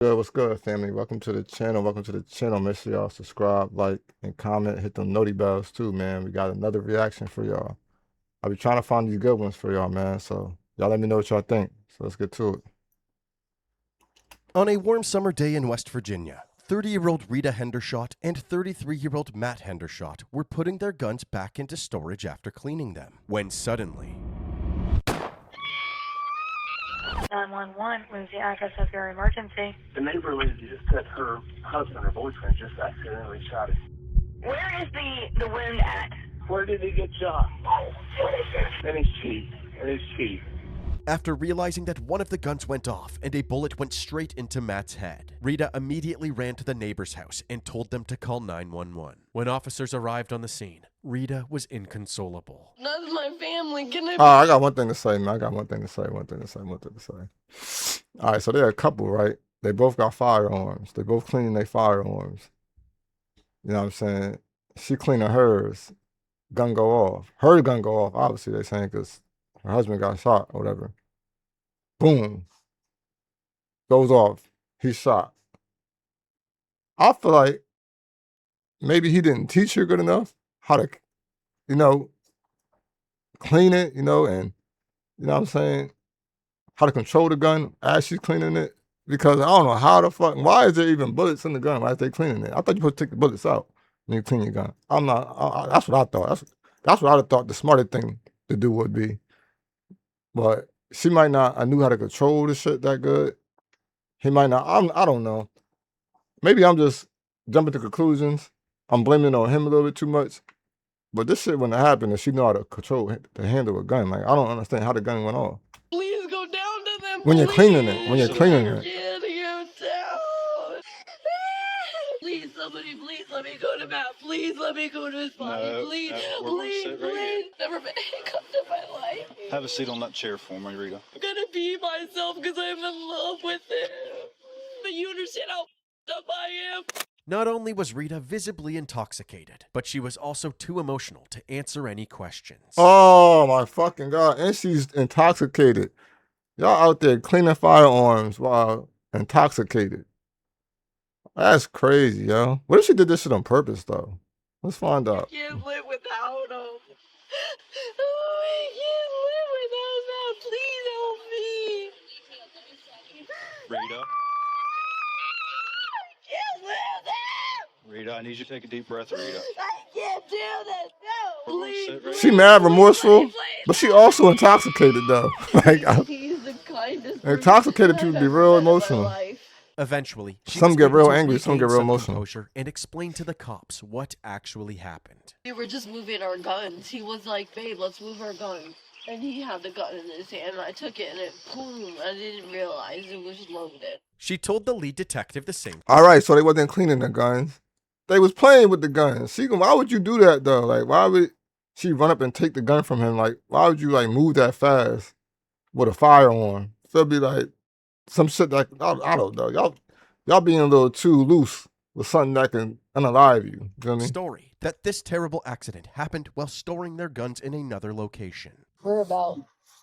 Good, what's good, family? Welcome to the channel. Welcome to the channel. Make sure y'all subscribe, like, and comment. Hit them noti bells too, man. We got another reaction for y'all. I'll be trying to find these good ones for y'all, man. So y'all let me know what y'all think. So let's get to it. On a warm summer day in West Virginia, 30-year-old Rita Hendershot and 33-year-old Matt Hendershot were putting their guns back into storage after cleaning them, when suddenly 911, what is the address of your emergency? The neighbor lady just said her husband or boyfriend just accidentally shot him. Where is the wound at? Where did he get shot? In his cheek. In his cheek. After realizing that one of the guns went off and a bullet went straight into Matt's head, Rita immediately ran to the neighbor's house and told them to call 911. When officers arrived on the scene, Rita was inconsolable. That's my family. Can I? I got one thing to say, man. I got one thing to say. One thing to say. All right, so they're a couple, right? They both got firearms. They both cleaning their firearms. You know what I'm saying? She cleaning hers. Gun go off. Her gun go off. Obviously, they saying because her husband got shot or whatever. Boom. Goes off. He's shot. I feel like maybe he didn't teach her good enough how to, clean it, and, what I'm saying, how to control the gun as she's cleaning it. Because I don't know how the fuck, why is there even bullets in the gun while they cleaning it? I thought you supposed to take the bullets out when you clean your gun. That's what I thought. That's what I thought the smarter thing to do would be. But she might not, I knew how to control the shit that good. He might not, I don't know. Maybe I'm just jumping to conclusions. I'm blaming it on him a little bit too much. But this shit wouldn't have happened if she know how to control, to handle a gun. Like, I don't understand how the gun went off. Please go down to them. When you're cleaning it, when you're cleaning it. Get you down. Please, somebody, please let me go to Matt. Please let me go to his body. No, please, no, we're gonna sit right here. Never been handcuffed in my life. Have a seat on that chair for me, Rita. I'm gonna pee myself because I'm in love with him. But you understand how up I am. Not only was Rita visibly intoxicated, but she was also too emotional to answer any questions. Oh my fucking God. And she's intoxicated. Y'all out there cleaning firearms while intoxicated. That's crazy, yo. What if she did this shit on purpose, though? Let's find out. I can't live without him. Oh, I can't live without him. Please help me. Rita, I can't live there. Rita, I need you to take a deep breath, Rita. I can't do this. No, We're gonna please. sit right She here. mad remorseful, but she also intoxicated, though. Like, He's the kindest intoxicated person people I've be ever real met in my emotional. life. Eventually, she Some was get able real to angry, some get regain real some emotional. composure and explain to the cops what actually happened. We were just moving our guns. He was like, babe, let's move our guns. And he had the gun in his hand, and I took it, and it, boom, I didn't realize it was loaded. She told the lead detective the same. All right, so they wasn't cleaning the guns. They was playing with the guns. Why would you do that, though? Like, why would she run up and take the gun from him? Like, why would you, like, move that fast with a firearm? So it'd be like some shit that, I don't know. Y'all being a little too loose with something that can unalive you. You feel me? Story that this terrible accident happened while storing their guns in another location. Whereabouts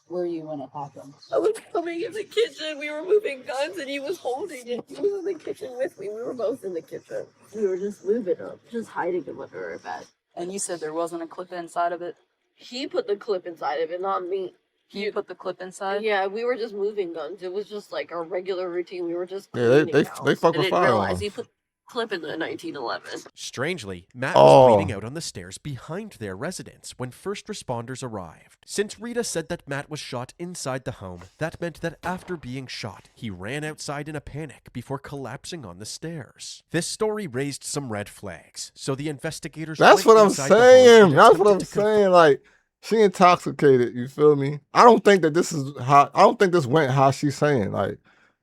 were you when it happened? I was coming in the kitchen. We were moving guns, and he was holding it. He was in the kitchen with me. We were both in the kitchen. We were just moving them, just hiding them under our bed. And you said there wasn't a clip inside of it? He put the clip inside of it, not me. You put the clip inside? Yeah, we were just moving guns. It was just like our regular routine. We were just Yeah, cleaning they house. fuck I with didn't realize firearms. he put the clip in the 1911. Strangely, Matt was bleeding Oh, out on the stairs behind their residence when first responders arrived. Since Rita said that Matt was shot inside the home, that meant that after being shot, he ran outside in a panic before collapsing on the stairs. This story raised some red flags, so the investigators that's went what I'm inside the home saying. and That's what attempted I'm to confirm. saying. Like, she intoxicated. You feel me? I don't think that this is how. I don't think this went how she's saying. Like,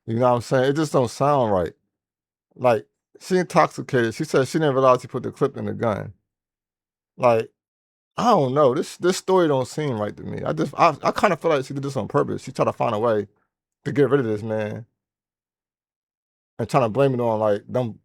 you know what I'm saying? It just don't sound right. Like, she intoxicated. She said she didn't realize he put the clip in the gun. Like, I don't know. This story don't seem right to me. I kind of feel like she did this on purpose. She tried to find a way to get rid of this man and trying to blame it on like them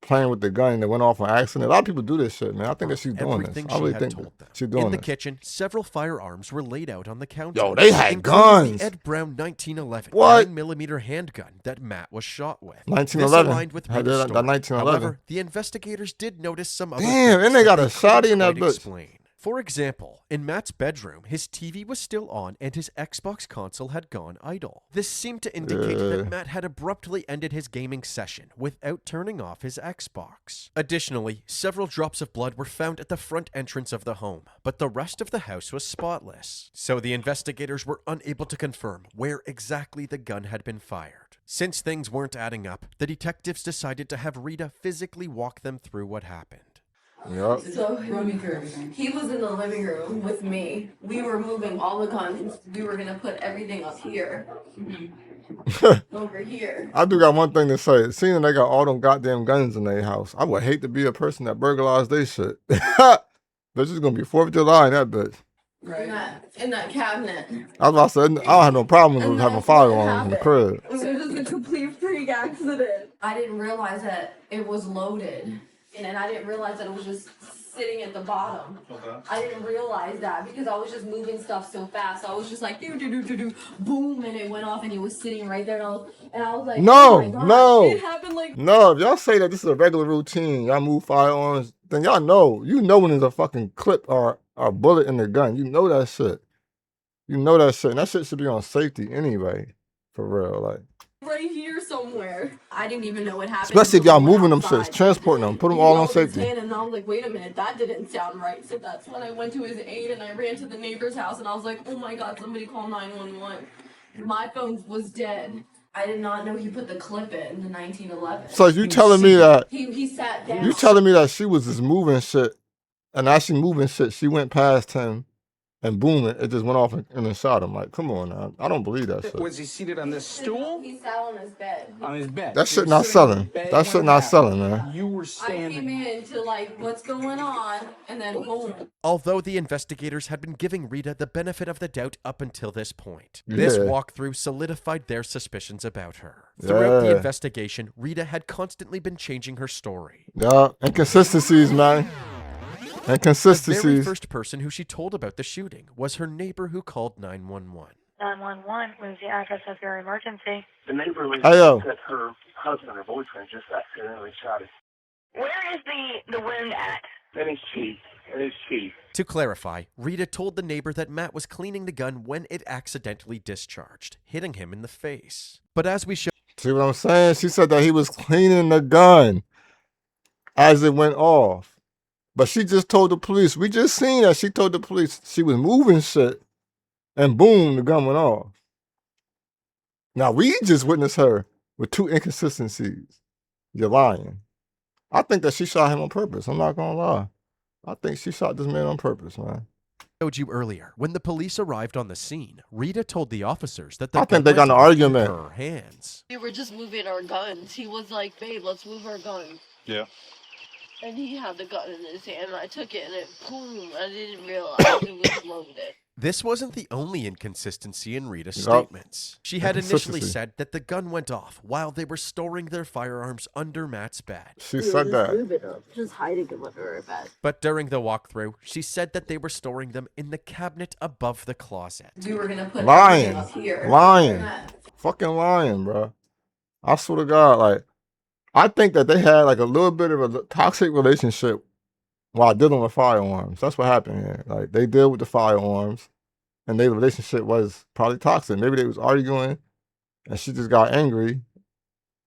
playing with the gun and it went off on accident. A lot of people do this shit, man. I think that she's doing this. Everything I she really had think told them. she's doing In the this. kitchen, several firearms were laid out on the counter. Yo, they had including guns. The Ed Brown 1911 What? 9mm handgun that Matt was shot with. 1911. This aligned with Had Rita's that story. 1911. However, the investigators did notice some other Damn, things and they that got a couldn't shotty in that quite bitch. explain. For example, in Matt's bedroom, his TV was still on and his Xbox console had gone idle. This seemed to indicate that Matt had abruptly ended his gaming session without turning off his Xbox. Additionally, several drops of blood were found at the front entrance of the home, but the rest of the house was spotless. So the investigators were unable to confirm where exactly the gun had been fired. Since things weren't adding up, the detectives decided to have Rita physically walk them through what happened. Yep. So he was in the living room with me. We were moving all the guns. We were gonna put everything up here. Over here. I do got one thing to say. Seeing they got all them goddamn guns in their house, I would hate to be a person that burglarized their shit. Bitch is gonna be 4th of July in that bitch. In that cabinet. I was about to say, I don't have no problems with having firearms in the crib. It was just a complete freak accident. I didn't realize that it was loaded. And I didn't realize that it was just sitting at the bottom. Okay. I didn't realize that because I was just moving stuff so fast. I was just like, boom, and it went off and it was sitting right there. And I was like, No, oh my God. no. It happened like... No, if y'all say that this is a regular routine, y'all move firearms, then y'all know. You know when there's a fucking clip or a bullet in the gun. You know that shit. You know that shit. And that shit should be on safety anyway. For real, like. Right here somewhere. I didn't even know what happened. Especially if y'all until we moving them went outside. shits, transporting them, put them all on safety. And I was like, wait a minute, that didn't sound right. So that's when I went to his aid and I ran to the neighbor's house and I was like, oh my God, somebody call 911. My phone was dead. I did not know he put the clip in the 1911. So you telling me that He sat down. you telling me that she was just moving shit, and as she moving shit, she went past him, and boom, it just went off and then shot him. Like, come on now, I don't believe that shit. Was he seated on this stool? He sat on his bed. On his bed. That shit not selling. That shit not selling, man. You were I standing. came in to like, what's going on? And then boom. Although the investigators had been giving Rita the benefit of the doubt up until this point, this Yeah. walkthrough solidified their suspicions about her. Throughout the Yeah. investigation, Rita had constantly been changing her story. Yeah, inconsistencies, man. The very Inconsistencies. first person who she told about the shooting was her neighbor who called 911. 911, what is the address of your emergency? The neighbor lady Hey, yo. said her husband or boyfriend just accidentally shot him. Where is the wound at? In his cheek. In his cheek. To clarify, Rita told the neighbor that Matt was cleaning the gun when it accidentally discharged, hitting him in the face. But as we showed, See what I'm saying? She said that he was cleaning the gun as it went off. But she just told the police. We just seen that she told the police she was moving shit, and boom, the gun went off. Now we just witnessed her with 2 inconsistencies. You're lying. I think that she shot him on purpose. I'm not gonna lie. I think she shot this man on purpose, man. you earlier, when the police arrived on the scene, Rita told the officers that the I think gun they got in was an in argument. her hands. We were just moving our guns. He was like, babe, let's move our guns. Yeah. And he had the gun in his hand. And I took it and it, boom, I didn't realize it was loaded. This wasn't the only inconsistency in Rita's Yup. statements. She had initially Inconsistency. said that the gun went off while they were storing their firearms under Matt's bed. She said that. moving them, just hiding them under our bed. But during the walkthrough, she said that they were storing them in the cabinet above the closet. We were gonna put Lying. everything up here. Lying. Fucking lying, bro. I swear to God, like, I think that they had like a little bit of a toxic relationship while dealing with firearms. That's what happened here. Like, they deal with the firearms, and their relationship was probably toxic. Maybe they was arguing, and she just got angry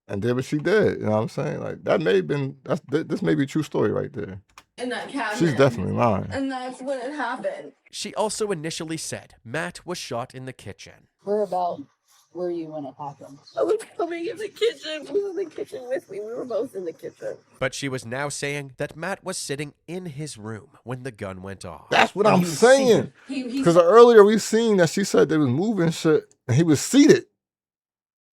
and did what she did. You know what I'm saying? Like, that may have been, this may be a true story right there. In that cabinet. She's definitely lying. And that's when it happened. She also initially said Matt was shot in the kitchen. Where were you when it happened? I was coming in the kitchen. He was in the kitchen with me. We were both in the kitchen. But she was now saying that Matt was sitting in his room when the gun went off. That's what I'm saying. He Because earlier we seen that she said they was moving shit, and he was seated.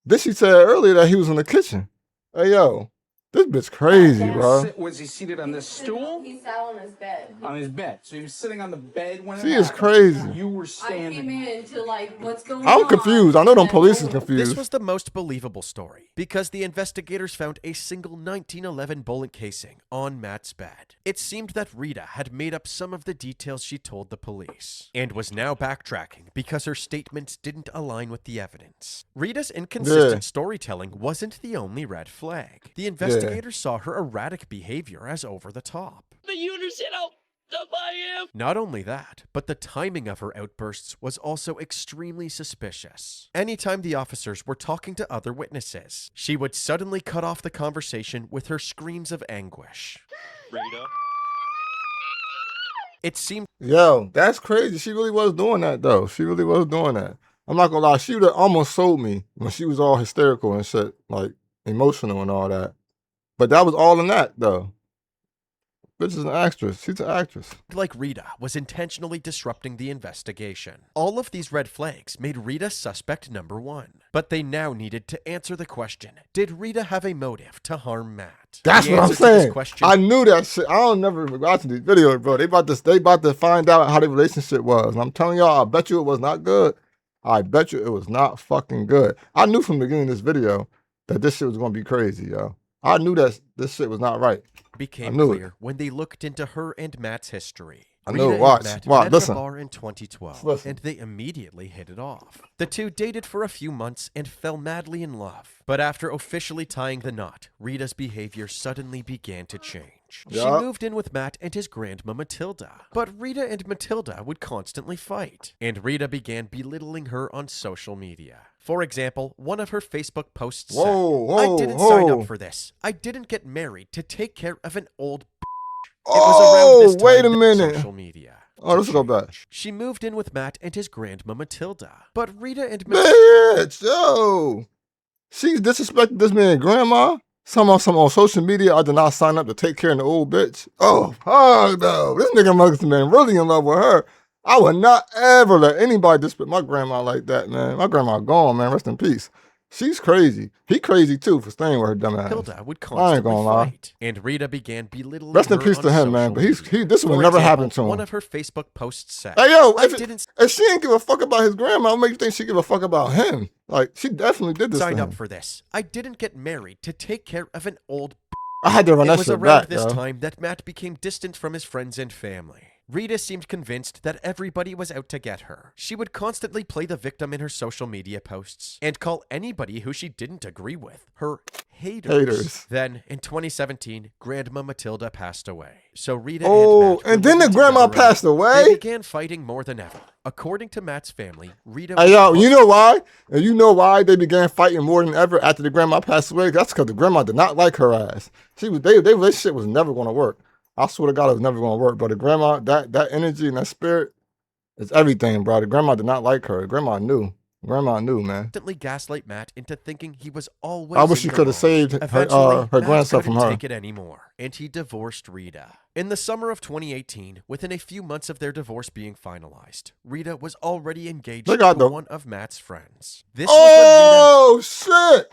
Then she said earlier that he was in the kitchen. Hey, yo, This bitch crazy, Yeah. bro. Was he seated on this stool? He sat on his bed. On his bed. So he was sitting on the bed when She it is happened. crazy. You were I standing. came in to like, what's going I'm on? confused. I know them And then police is boom. confused. This was the most believable story because the investigators found a single 1911 bullet casing on Matt's bed. It seemed that Rita had made up some of the details she told the police and was now backtracking because her statements didn't align with the evidence. Rita's inconsistent storytelling wasn't the only red flag. The investigators saw her erratic behavior as over the top. But you understand how tough I am? Not only that, but the timing of her outbursts was also extremely suspicious. Anytime the officers were talking to other witnesses, she would suddenly cut off the conversation with her screams of anguish. Rita. It seemed Yo, that's crazy. She really was doing that, though. She really was doing that. I'm not gonna lie. She would have almost sold me when she was all hysterical and shit, like emotional and all that. But that was all in that, though. Bitch is an actress. She's an actress. like Rita was intentionally disrupting the investigation. All of these red flags made Rita suspect number one, but they now needed to answer the question, did Rita have a motive to harm Matt? That's The what I'm answer to this saying. question I knew that shit. I don't never watching these videos, bro. They about to find out how their relationship was. And I'm telling y'all, I bet you it was not good. I bet you it was not fucking good. I knew from the beginning of this video that this shit was gonna be crazy, yo. I knew that this shit was not right. became knew clear when they looked into her and Matt's history. I know. Rita Watch. and Matt Watch. met Listen. at a bar in 2012, Listen. and they immediately hit it off. The two dated for a few months and fell madly in love. But after officially tying the knot, Rita's behavior suddenly began to change. She Yup. moved in with Matt and his grandma Matilda. But Rita and Matilda would constantly fight, and Rita began belittling her on social media. For example, one of her Facebook posts said, I didn't sign up for this. I didn't get married to take care of an old It was around this time wait a that minute. social media. Oh, let's go back. She moved in with Matt and his grandma Matilda. But Rita and Bitch, yo. She disrespected this man grandma. Some on social media, I did not sign up to take care of the old bitch. Oh, fuck no. This nigga must have been really in love with her. I would not ever let anybody disrespect my grandma like that, man. My grandma gone, man. Rest in peace. She's crazy. He crazy too for staying with her dumb ass. Matilda would I ain't constantly gonna lie. fight, and Rita began belittling Rest in her peace on to him, man. social But he's media. this would For never example, happen to him. One of her Facebook posts said, Hey yo, I if didn't she didn't give a fuck about his grandma, what makes you think she give a fuck about him? Like she definitely did this. sign to up him. for this. I didn't get married to take care of an old I had to run It that was shit around back, this yo. time that Matt became distant from his friends and family. Rita seemed convinced that everybody was out to get her. She would constantly play the victim in her social media posts and call anybody who she didn't agree with her haters. Then, in 2017, Grandma Matilda passed away. So Rita Oh, and Matt and then were the grandma living together passed again. away? They began fighting more than ever. According to Matt's family, Rita Hey was yo, you know why? And you know why they began fighting more than ever after the grandma passed away? That's because the grandma did not like her ass. They relationship was never gonna work. I swear to God, it was never gonna work. But the grandma, that energy and that spirit is everything, bro. The grandma did not like her. The grandma knew. Grandma knew, man. constantly gaslight Matt into thinking he was always I wish in she the could have wrong. saved her Eventually, her Matt grandson couldn't from her. take it anymore, and he divorced Rita. In the summer of 2018, within a few months of their divorce being finalized, Rita was already engaged They got to the- one of Matt's friends. This was when Oh shit!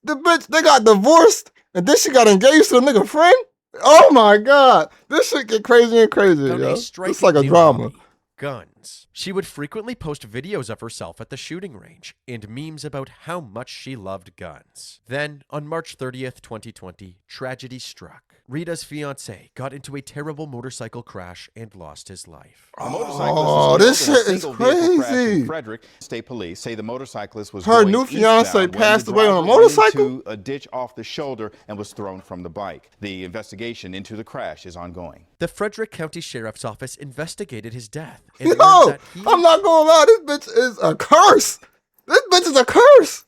The bitch, they got divorced, and then she got engaged to a nigga friend. Oh my God, this shit get crazy and crazy, Rita found yo. a It's striking like a new drama. hobby, guns. She would frequently post videos of herself at the shooting range and memes about how much she loved guns. Then, on March 30th, 2020, tragedy struck. Rita's fiancé got into a terrible motorcycle crash and lost his life. The motorcyclist Oh, was this killed in a shit is single vehicle crash in crazy. Frederick. State police say the motorcyclist was Her going new fiancé eastbound when passed the away on a driver ran motorcycle? into a ditch off the shoulder and was thrown from the bike. The investigation into the crash is ongoing. The Frederick County Sheriff's Office investigated his death and Yo, learned that he I'm not gonna lie, this bitch is a curse. This bitch is a curse.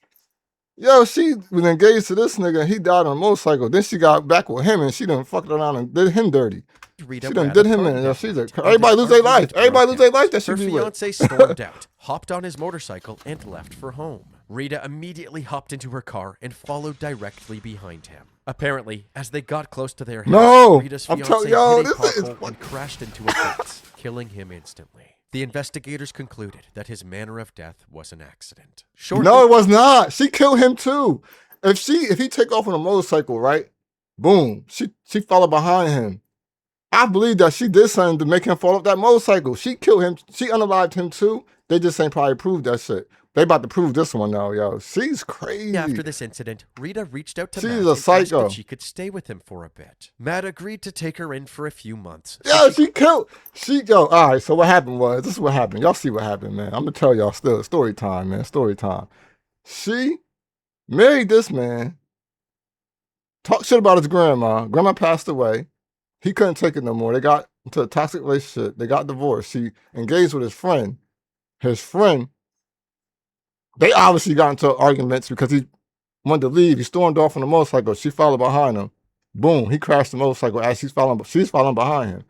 Yo, she was engaged to this nigga and he died on a motorcycle. Then she got back with him and she done fucked around and did him dirty. Rita She were done at did a him party in. Yo, that she's a night, and everybody an lose their life. argument Everybody broke lose their out. life that she Her be with. fiancé stormed out, hopped on his motorcycle, and left for home. Rita immediately hopped into her car and followed directly behind him. Apparently, as they got close to their house, No! Rita's I'm fiancé telling yo, hit a this is pothole and crashed into a fence, killing him instantly. The investigators concluded that his manner of death was an accident. Shortly No, it was not. She killed him too. If he take off on a motorcycle, right, Boom. She followed behind him. I believe that she did something to make him fall off that motorcycle. She killed him. She unalived him too. They just ain't probably proved that shit. They about to prove this one now, yo. She's crazy. After this incident, Rita reached out to She's Matt a and psycho. asked if she could stay with him for a bit. Matt agreed to take her in for a few months. Yo, yo, all right, so what happened was, this is what happened. Y'all see what happened, man. I'm going to tell y'all still. Story time, man. Story time. She married this man, talked shit about his grandma. Grandma passed away. He couldn't take it no more. They got into a toxic relationship. They got divorced. She engaged with his friend. His friend, they obviously got into arguments because he wanted to leave. He stormed off on a motorcycle. She followed behind him. Boom, he crashed the motorcycle as she's following behind him.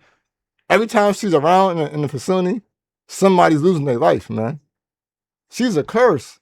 Every time she's around in the vicinity, somebody's losing their life, man. She's a curse.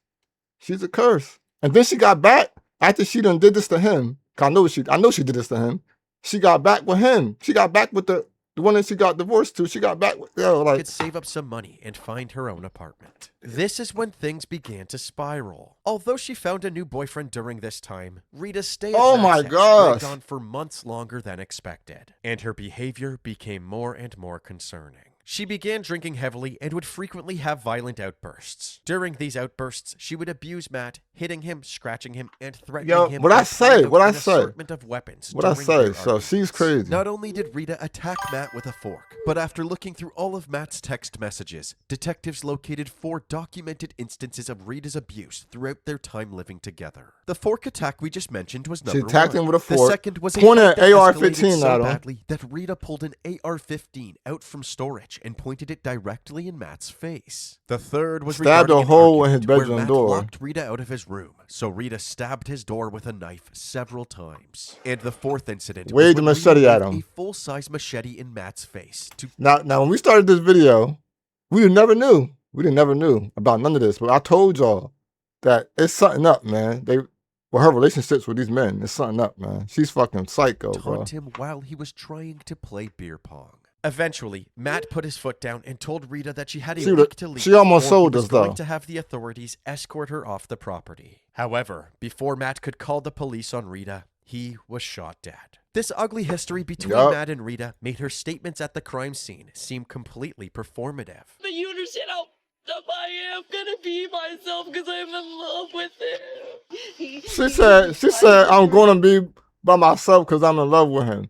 She's a curse. And then she got back after she done did this to him. I know she did this to him. She got back with him. She got back with the one that she got divorced to. She got back with, like. Could save up some money and find her own apartment. This is when things began to spiral. Although she found a new boyfriend during this time, Rita's stay at Matt's house dragged on for months longer than expected, and her behavior became more and more concerning. She began drinking heavily and would frequently have violent outbursts. During these outbursts, she would abuse Matt, hitting him, scratching him, and threatening him. What I say? Assortment of weapons. What I say? So she's crazy. Not only did Rita attack Matt with a fork, but after looking through all of Matt's text messages, detectives located 4 documented instances of Rita's abuse throughout their time living together. The fork attack we just mentioned was number 1. She attacked him with a fork. The second was pointed an an AR-15 so at him badly that Rita pulled an AR-15 out from storage and pointed it directly in Matt's face. The third was stabbed a hole in his bedroom Matt door. Locked Rita out of his room, so Rita stabbed his door with a knife several times. And the fourth incident waved a machete at him. A full-size machete in Matt's face. Now, when we started this video, we never knew. We never knew about none of this. But I told y'all that it's something up, man. Her relationships with these men, it's something up, man. She's fucking psycho, bro. Taunt him while he was trying to play beer pong. Eventually, Matt put his foot down and told Rita that she had a week to leave. She almost sold us, going though. To have the authorities escort her off the property. However, before Matt could call the police on Rita, he was shot dead. This ugly history between Matt and Rita made her statements at the crime scene seem completely performative. But you understand how dumb I am gonna be myself because I'm in love with him. She said, I'm gonna be by myself because I'm in love with him.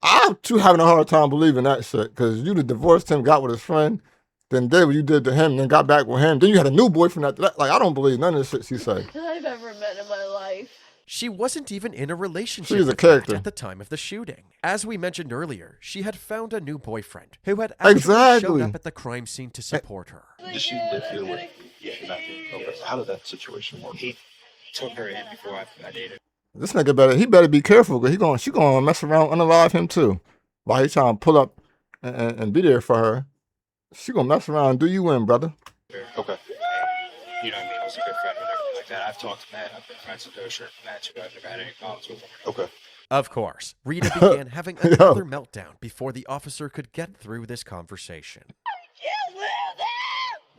I'm too having a hard time believing that shit, because you divorced him, got with his friend, then did what you did to him, then got back with him. Then you had a new boyfriend after that. Like, I don't believe none of this shit she said. I've ever met in my life. She wasn't even in a relationship She's a with character. Matt at the time of the shooting. As we mentioned earlier, she had found a new boyfriend who had actually showed up at the crime scene to support her. Did she live here with Matthew? Okay. How did that situation work? He took her in before I dated. This nigga better be careful, because she gonna mess around, unalive him too. While he trying to pull up and be there for her, she gonna mess around and do you in, brother. Okay. You know what I mean? I was a good friend and everything like that. I've talked to Matt. I've been friends with Dosher. Matt, I've never had any problems with him. Okay. Of course, Rita began having another meltdown before the officer could get through this conversation.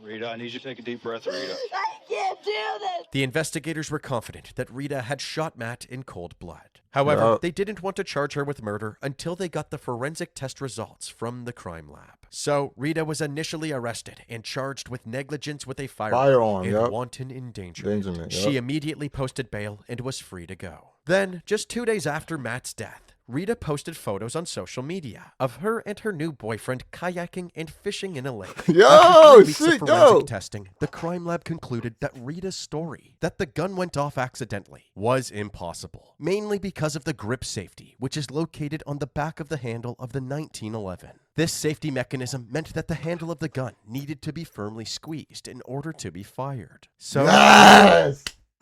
Rita, I need you to take a deep breath, Rita. I can't do this. The investigators were confident that Rita had shot Matt in cold blood. However, they didn't want to charge her with murder until they got the forensic test results from the crime lab. So, Rita was initially arrested and charged with negligence with a firearm and wanton endangerment. She immediately posted bail and was free to go. Then, just 2 days after Matt's death, Rita posted photos on social media of her and her new boyfriend kayaking and fishing in a lake. After 3 weeks of forensic testing, the crime lab concluded that Rita's story, that the gun went off accidentally, was impossible, mainly because of the grip safety, which is located on the back of the handle of the 1911. This safety mechanism meant that the handle of the gun needed to be firmly squeezed in order to be fired. So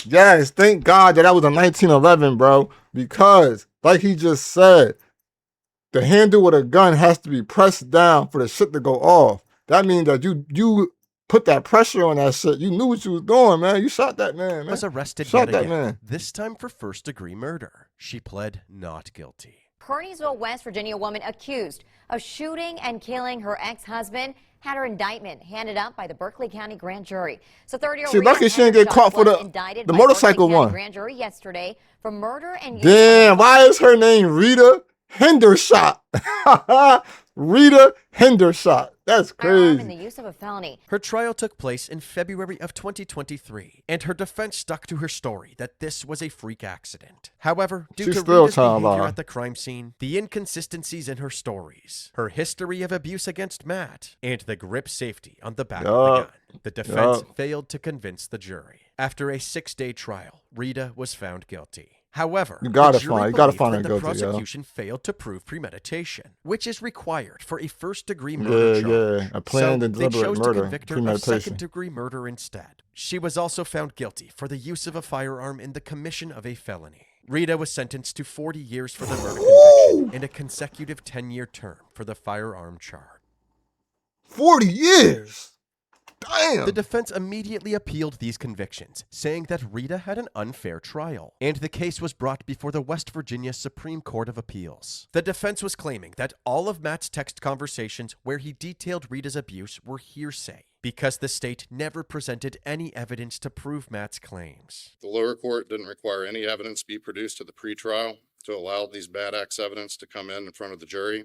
Yes, thank God that was a 1911, bro. Because, like he just said, the handle with a gun has to be pressed down for the shit to go off. That means that you put that pressure on that shit. You knew what you was doing, man. You shot that man, man. Was arrested shot yet that again, man. this time for first-degree murder. She pled not guilty. Kearneysville, West Virginia woman accused of shooting and killing her ex-husband had her indictment handed up by the Berkeley County Grand Jury. So 30-year-old See, lucky she didn't get caught for the motorcycle one. Grand Jury yesterday for murder and use Damn, why is her name Rita Hendershot? Rita Hendershot. That's firearm crazy. and the use of a felony. Her trial took place in February of 2023, and her defense stuck to her story that this was a freak accident. However, due She's to still Rita's trying to behavior lie. at the crime scene, the inconsistencies in her stories, her history of abuse against Matt, and the grip safety on the back of the gun, the defense failed to convince the jury. After a 6-day trial, Rita was found guilty. However, You gotta the jury find believed her that the guilty, prosecution failed to prove premeditation, which is required for a first-degree murder charge. A planned and they deliberate chose murder, to convict her of premeditation. second-degree murder instead. She was also found guilty for the use of a firearm in the commission of a felony. Rita was sentenced to 40 years for the murder conviction and a consecutive 10-year term for the firearm charge. 40 years? Damn. The defense immediately appealed these convictions, saying that Rita had an unfair trial, and the case was brought before the West Virginia Supreme Court of Appeals. The defense was claiming that all of Matt's text conversations where he detailed Rita's abuse were hearsay, because the state never presented any evidence to prove Matt's claims. The lower court didn't require any evidence be produced at the pretrial to allow these bad acts evidence to come in front of the jury,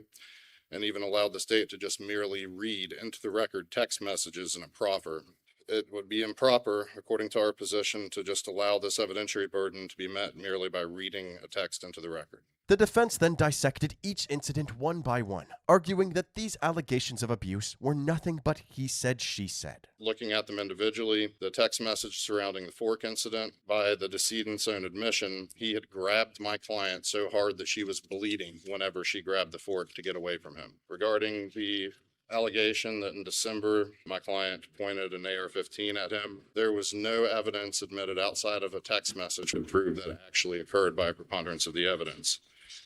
and even allowed the state to just merely read into the record text messages in a proffer. It would be improper, according to our position, to just allow this evidentiary burden to be met merely by reading a text into the record. The defense then dissected each incident one by one, arguing that these allegations of abuse were nothing but he said, she said. Looking at them individually, the text message surrounding the fork incident, by the decedent's own admission, he had grabbed my client so hard that she was bleeding whenever she grabbed the fork to get away from him. Regarding the allegation that in December my client pointed an AR-15 at him, there was no evidence admitted outside of a text message to prove that it actually occurred by a preponderance of the evidence.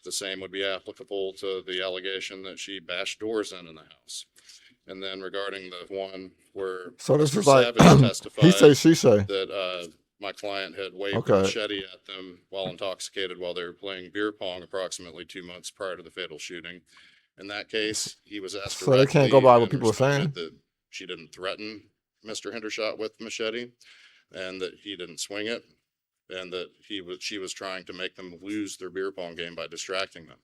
The same would be applicable to the allegation that she bashed doors in the house. And then regarding the one where So this Mr. is like, Savage testified he say, she say. that my client had waved Okay. a machete at them while intoxicated while they were playing beer pong approximately 2 months prior to the fatal shooting. In that case, he was asked So they can't go by what and people are saying? responded that she didn't threaten Mr. Hendershot with the machete, and that he didn't swing it, and that she was trying to make them lose their beer pong game by distracting them.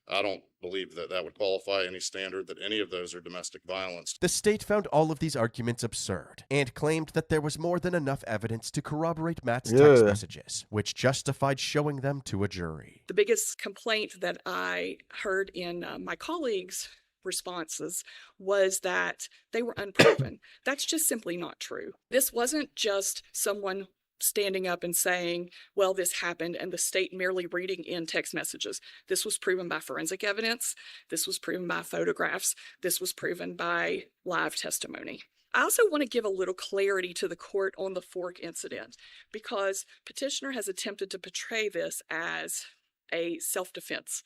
I don't believe that that would qualify any standard that any of those are domestic violence. The state found all of these arguments absurd and claimed that there was more than enough evidence to corroborate Matt's text messages, which justified showing them to a jury. The biggest complaint that I heard in my colleagues' responses was that they were unproven. That's just simply not true. This wasn't just someone standing up and saying, well, this happened, and the state merely reading in text messages. This was proven by forensic evidence. This was proven by photographs. This was proven by live testimony. I also want to give a little clarity to the court on the fork incident, because petitioner has attempted to portray this as a self-defense.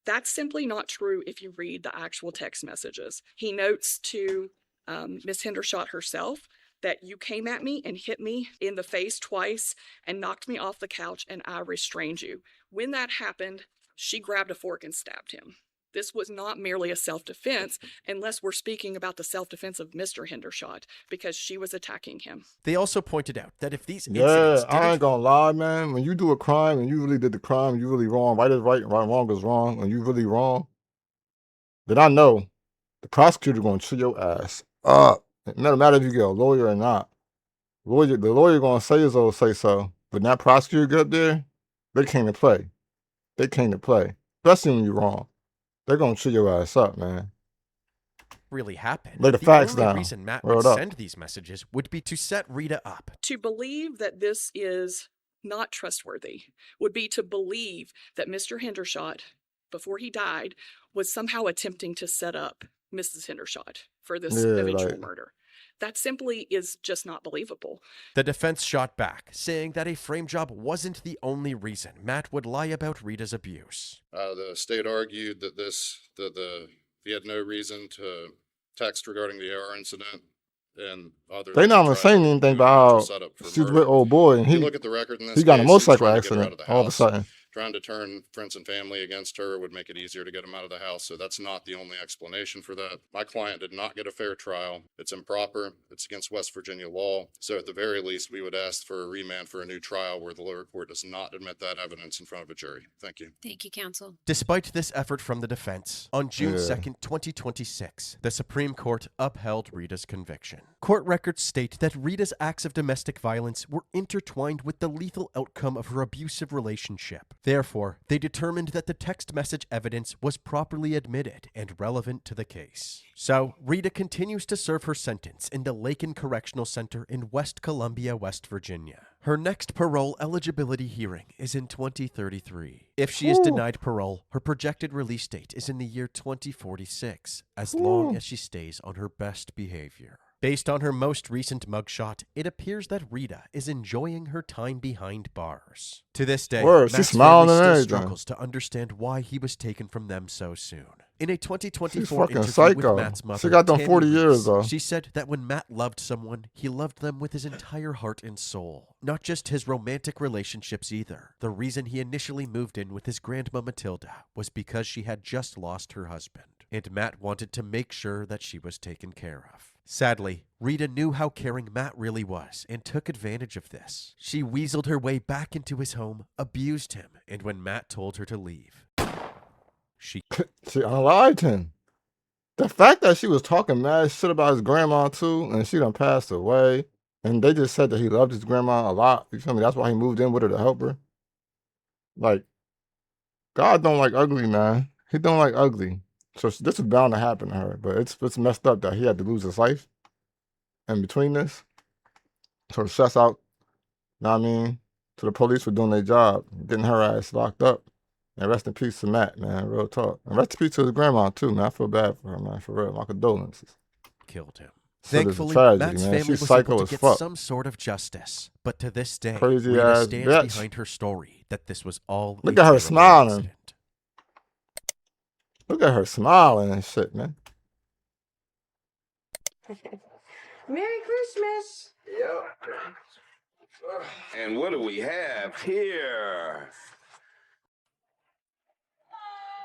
That's simply not true if you read the actual text messages. He notes to Ms. Hendershot herself that you came at me and hit me in the face twice and knocked me off the couch, and I restrained you. When that happened, she grabbed a fork and stabbed him. This was not merely a self-defense, unless we're speaking about the self-defense of Mr. Hendershot, because she was attacking him. They also pointed out that if these incidents I ain't gonna lie, man. When you do a crime and you really did the crime, you really wrong. Right is right, wrong is wrong, and you really wrong, then I know the prosecutor gonna chew your ass up. It doesn't matter if you get a lawyer or not. The lawyer gonna say his old say so. But that prosecutor get up there, they came to play. They came to play. Especially when you're wrong. They're gonna chew your ass up, man. Really happened. Lay the facts only down. reason Matt Word would up. send these messages would be to set Rita up. To believe that this is not trustworthy would be to believe that Mr. Hendershot, before he died, was somehow attempting to set up Mrs. Hendershot for this eventual murder. That simply is just not believable. The defense shot back, saying that a frame job wasn't the only reason Matt would lie about Rita's abuse. The state argued that he had no reason to text regarding the AR incident, and other. They not even saying anything about how she's with old boy, and he look at the record in this he got a case, motorcycle he was trying to get her out accident of the all of a house, sudden. Trying to turn friends and family against her would make it easier to get them out of the house. So that's not the only explanation for that. My client did not get a fair trial. It's improper. It's against West Virginia law. So at the very least, we would ask for a remand for a new trial where the lower court does not admit that evidence in front of a jury. Thank you. Thank you, counsel. Despite this effort from the defense, on June Yeah. 2nd, 2026, the Supreme Court upheld Rita's conviction. Court records state that Rita's acts of domestic violence were intertwined with the lethal outcome of her abusive relationship. Therefore, they determined that the text message evidence was properly admitted and relevant to the case. So, Rita continues to serve her sentence in the Lakin Correctional Center in West Columbia, West Virginia. Her next parole eligibility hearing is in 2033. If she is denied parole, her projected release date is in the year 2046, as long as she stays on her best behavior. Based on her most recent mugshot, it appears that Rita is enjoying her time behind bars. To this day, Word, she's Matt's smiling family and still everything. struggles to understand why he was taken from them so soon. In a She's 2024 fucking interview psycho. with Matt's mother, She got them Tammy 40 years, Reese, though. she said that when Matt loved someone, he loved them with his entire heart and soul. Not just his romantic relationships either. The reason he initially moved in with his grandma Matilda was because she had just lost her husband, and Matt wanted to make sure that she was taken care of. Sadly, Rita knew how caring Matt really was and took advantage of this. She weaseled her way back into his home, abused him, and when Matt told her to leave, she unalived him. The fact that she was talking mad shit about his grandma too, and she done passed away, and they just said that he loved his grandma a lot. You feel me? That's why he moved in with her to help her. Like, God don't like ugly, man. He don't like ugly. So this was bound to happen to her, but it's messed up that he had to lose his life in between this. So to stress out, know what I mean? So the police were doing their job, getting her ass locked up. And rest in peace to Matt, man. Real talk. And rest in peace to his grandma too, man. I feel bad for her, man. For real. My condolences. killed him. So Thankfully, tragedy, Matt's man. family She's was psycho able to as get fuck. some sort of justice. But to this day, Crazy Rita ass stands bitch. behind her story that this was all Look a at her terrible smiling. accident. Look at her smiling and shit, man. Merry Christmas. Yep. And what do we have here?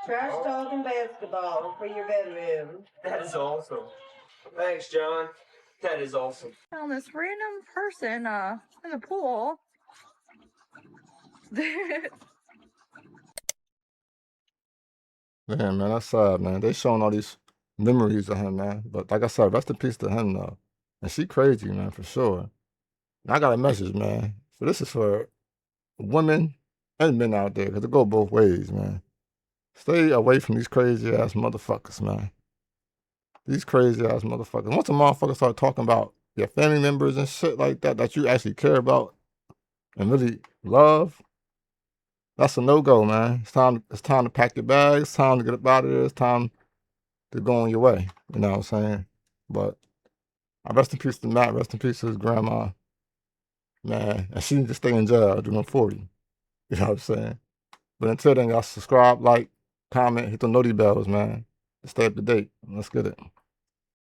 Trash talking basketball for your bedroom. That is awesome. Thanks, John. That is awesome. Found this random person in the pool. Man, that's sad, man. They showing all these memories of him, man. But like I said, rest in peace to him, though. And she crazy, man, for sure. And I got a message, man. So this is for women and men out there, because it go both ways, man. Stay away from these crazy ass motherfuckers, man. These crazy ass motherfuckers. Once a motherfucker start talking about your family members and shit like that, that you actually care about and really love, that's a no-go, man. It's time to pack your bags. It's time to get up out of there. It's time to go on your way. You know what I'm saying? But I rest in peace to Matt. Rest in peace to his grandma. Man, and she needs to stay in jail doing 40. You know what I'm saying? But until then, y'all subscribe, like, comment, hit the noti bells, man. Stay up to date. Let's get it.